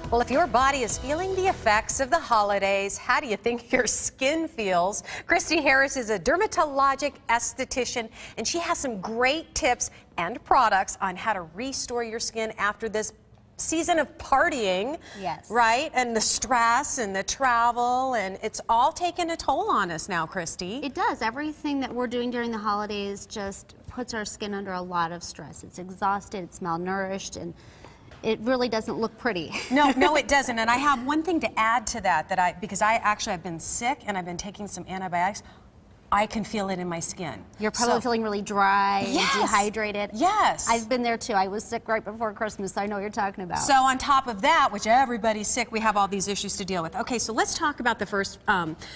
Well, if your body is feeling the effects of the holidays, how do you think your skin feels? Christy Harris is a dermatologic esthetician, and she has some great tips and products on how to restore your skin after this season of partying. Yes. Right? And the stress and the travel, and it's all taken a toll on us now, Christy. It does. Everything that we're doing during the holidays just puts our skin under a lot of stress. It's exhausted, it's malnourished, and it really doesn't look pretty. No, it doesn't. And I have one thing to add to that, because I've been sick and I've been taking some antibiotics. I can feel it in my skin. You're probably feeling really dry and dehydrated. Yes. I've been there too. I was sick right before Christmas, so I know what you're talking about. So on top of that, which everybody's sick, we have all these issues to deal with. Okay, so let's talk about the first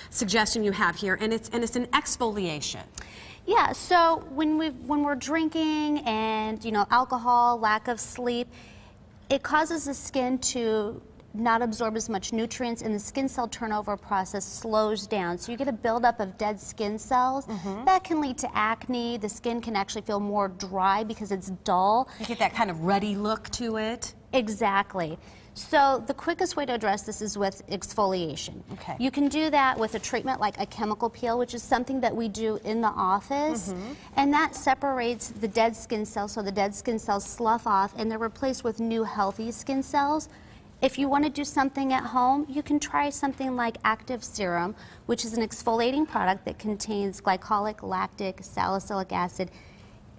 suggestion you have here, and it's an exfoliation. Yeah, so when we're drinking and, you know, alcohol, lack of sleep, it causes the skin to not absorb as much nutrients, and the skin cell turnover process slows down. So you get a buildup of dead skin cells. That can lead to acne. The skin can actually feel more dry because it's dull. You get that kind of ruddy look to it. Exactly. So the quickest way to address this is with exfoliation. Okay. You can do that with a treatment like a chemical peel, which is something that we do in the office, and that separates the dead skin cells, so the dead skin cells slough off and they're replaced with new healthy skin cells. If you want to do something at home, you can try something like Active Serum, which is an exfoliating product that contains glycolic, lactic, salicylic acid.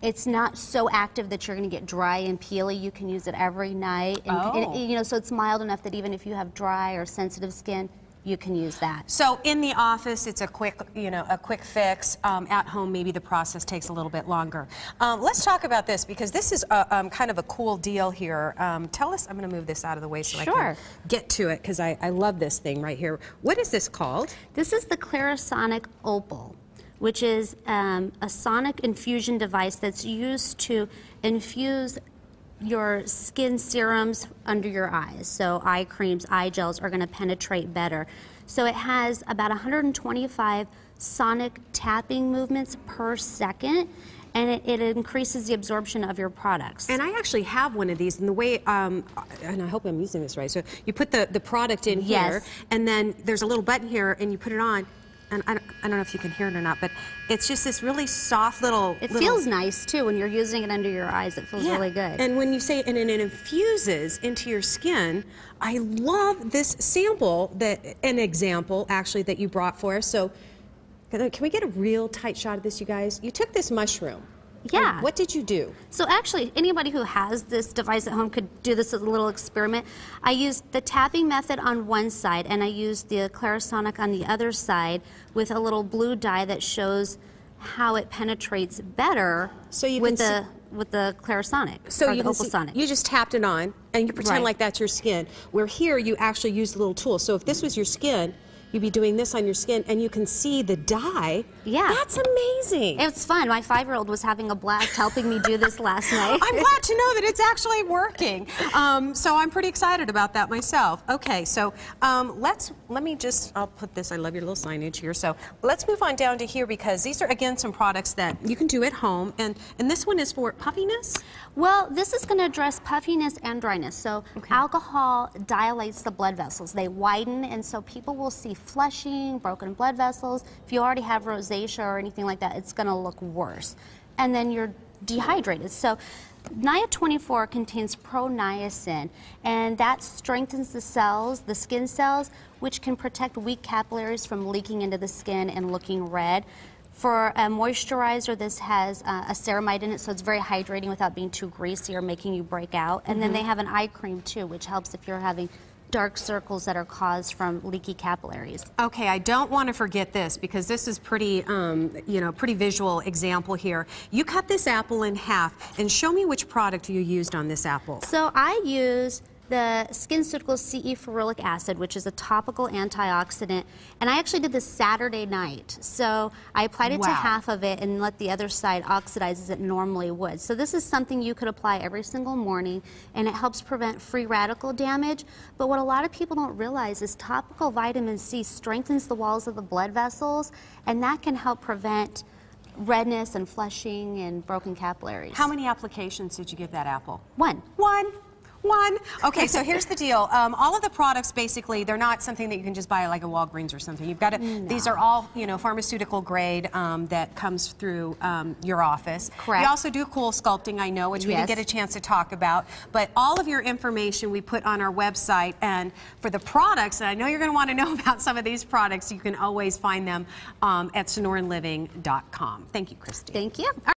It's not so active that you're going to get dry and peely. You can use it every night, and you know, so it's mild enough that even if you have dry or sensitive skin, you can use that. So in the office, it's a quick, a quick fix. At home, maybe the process takes a little bit longer. Let's talk about this, because this is kind of a cool deal here. Tell us. I'm going to move this out of the way so I can get to it, because I love this thing right here. What is this called? This is the Clarisonic Opal, which is a sonic infusion device that's used to infuse your skin serums under your eyes. So eye creams, eye gels are going to penetrate better. So it has about 125 sonic tapping movements per second, and it increases the absorption of your products. And I actually have one of these, and the way, and I hope I'm using this right, so you put the product in here, and then there's a little button here, and you put it on, and I don't know if you can hear it or not, but it's just this really soft little... It feels nice, too, when you're using it under your eyes. It feels really good. And when you say, and it infuses into your skin, I love this sample, an example, actually, that you brought for us. So, can we get a real tight shot of this, you guys? You took this mushroom. Yeah. And what did you do? So actually, anybody who has this device at home could do this as a little experiment. I used the tapping method on one side, and I used the Clarisonic on the other side with a little blue dye that shows how it penetrates better with the Clarisonic, so the Opalsonic. You just tapped it on, and you pretend like that's your skin. Where here, you actually use the little tool. So if this was your skin, you'd be doing this on your skin, and you can see the dye. Yeah. That's amazing. It's fun. My 5-year-old was having a blast helping me do this last night. I'm glad to know that it's actually working. So I'm pretty excited about that myself. Okay, so I'll put this, I love your little signage here. So let's move on down to here, because these are, again, some products that you can do at home. And this one is for puffiness? Well, this is going to address puffiness and dryness. So alcohol dilates the blood vessels. They widen, and so people will see flushing, broken blood vessels. If you already have rosacea or anything like that, it's going to look worse. And then you're dehydrated. So Nia 24 contains proniacin, and that strengthens the cells, the skin cells, which can protect weak capillaries from leaking into the skin and looking red. For a moisturizer, this has a ceramide in it, so it's very hydrating without being too greasy or making you break out. And then they have an eye cream too, which helps if you're having dark circles that are caused from leaky capillaries. Okay, I don't want to forget this, because this is pretty, pretty visual example here. You cut this apple in half, and show me which product you used on this apple. So I use the SkinCeuticals CE ferulic acid, which is a topical antioxidant, and I actually did this Saturday night. So I applied it to half of it and let the other side oxidize as it normally would. So this is something you could apply every single morning, and it helps prevent free radical damage. But what a lot of people don't realize is topical vitamin C strengthens the walls of the blood vessels, and that can help prevent redness and flushing and broken capillaries. How many applications did you give that apple? One. One. Okay, so here's the deal. All of the products, basically, they're not something that you can just buy like a Walgreens or something. You've got to. No. These are all, you know, pharmaceutical grade that comes through your office. Correct. You also do cool sculpting, I know, which we didn't get a chance to talk about. But all of your information we put on our website, and for the products, and I know you're going to want to know about some of these products, you can always find them at sonoranliving.com. Thank you, Christy. Thank you.